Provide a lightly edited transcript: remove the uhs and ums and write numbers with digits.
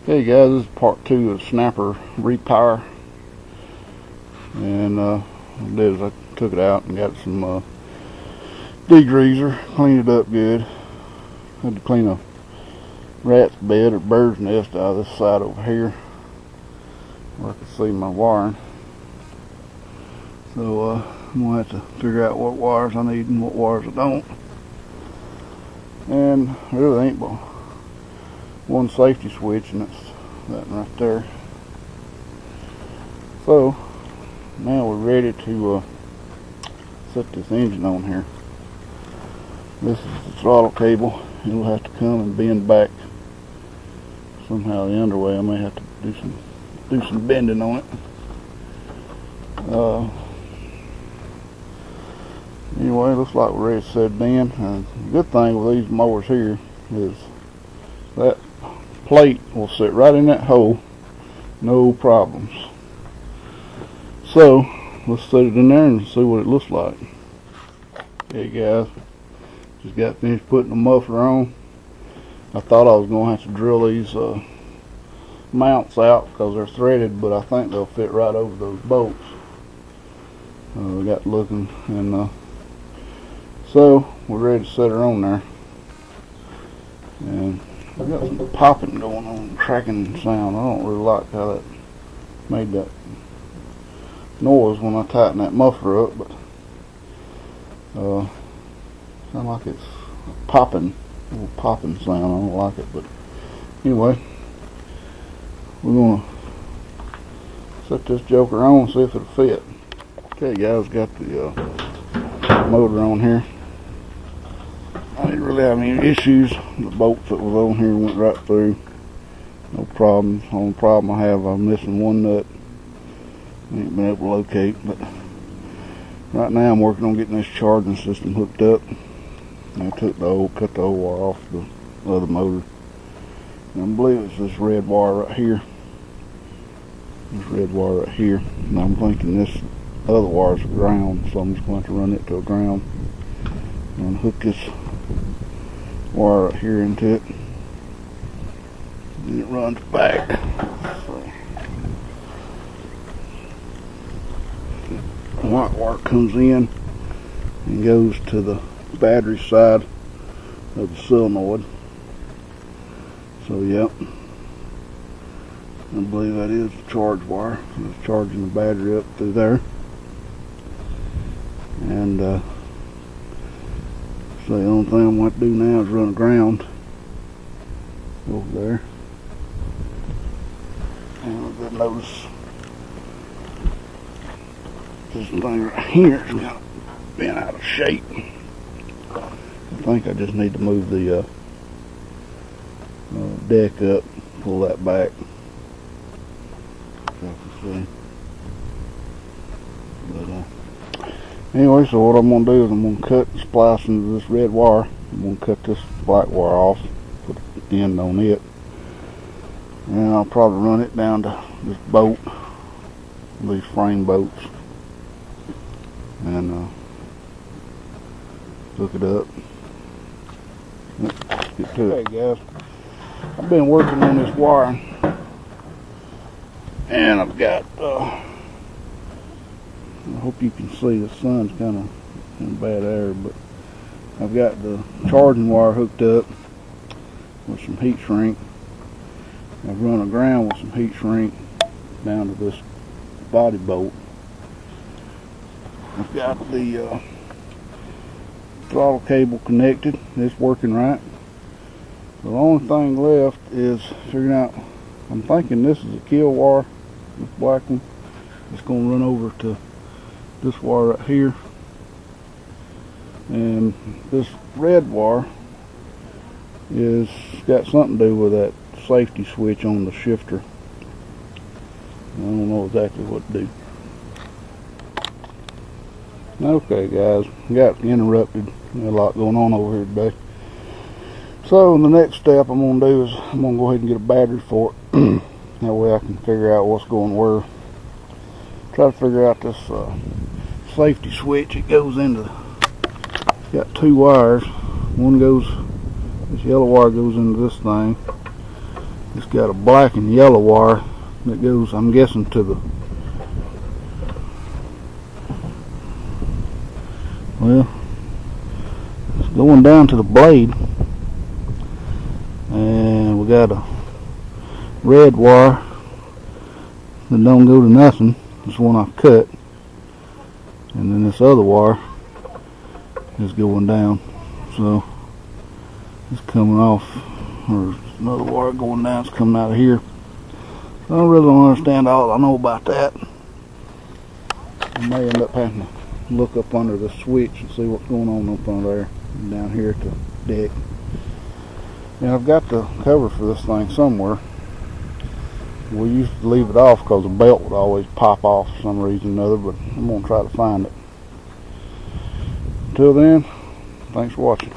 Hey guys, this is part 2 of snapper repower, and what I did is I took it out and got some degreaser, cleaned it up good. Had to clean a rat's bed or bird's nest out of this side over here where I can see my wiring. So I'm gonna have to figure out what wires I need and what wires I don't. And there really ain't but one safety switch, and it's that one right there. So now we're ready to set this engine on here. This is the throttle cable. It'll have to come and bend back somehow the underway. I may have to do some bending on it. Anyway, looks like we're ready to set it in. The good thing with these mowers here is that plate will sit right in that hole, no problems. So let's set it in there and see what it looks like. Okay guys, just got finished putting the muffler on. I thought I was going to have to drill these mounts out because they're threaded, but I think they'll fit right over those bolts. We got looking, and so we're ready to set her on there. And I got some popping going on, cracking sound. I don't really like how that made that noise when I tighten that muffler up, but sound like it's popping, a little popping sound. I don't like it, but anyway, we're gonna set this joker on and see if it'll fit. Okay guys, got the motor on here. I didn't really have any issues. The bolts that was on here went right through. No problems. The only problem I have, I'm missing one nut. I ain't been able to locate, but right now I'm working on getting this charging system hooked up. I cut the old wire off the other motor. And I believe it's this red wire right here. This red wire right here. And I'm thinking this other wire's a ground, so I'm just going to run it to a ground and hook this wire right here into it, and it runs back. The white wire comes in and goes to the battery side of the solenoid. So yep, I believe that is the charge wire. It's charging the battery up through there. And so the only thing I'm going to do now is run a ground over there. And you'll notice this thing right here is kind of bent out of shape. I think I just need to move the deck up, pull that back. So you can see. But anyway, so what I'm going to do is I'm going to cut the splice into this red wire. I'm going to cut this black wire off, put the end on it, and I'll probably run it down to this bolt, these frame bolts, and hook it up. Let's get to it. Okay guys, I've been working on this wiring, and I've got I hope you can see the sun's kind of in bad air, but I've got the charging wire hooked up with some heat shrink. I've run a ground with some heat shrink down to this body bolt. I've got the throttle cable connected. It's working right. The only thing left is figuring out, I'm thinking this is a kill wire, this black one. It's going to run over to this wire right here, and this red wire is got something to do with that safety switch on the shifter. I don't know exactly what to do. Okay guys, got interrupted. Got a lot going on over here today. So the next step I'm going to do is I'm going to go ahead and get a battery for it. That way I can figure out what's going where. Try to figure out this safety switch. It goes into, got two wires. One goes, this yellow wire goes into this thing, It's got a black and yellow wire that goes, I'm guessing, to the, well, it's going down to the blade. And we got a red wire that don't go to nothing. This one I cut. And then this other wire is going down. So it's coming off, or another wire going down, it's coming out of here. So I really don't understand all I know about that. I may end up having to look up under the switch and see what's going on up under there, down here at the deck. And I've got the cover for this thing somewhere. We used to leave it off because the belt would always pop off for some reason or another, but I'm going to try to find it. Until then, thanks for watching.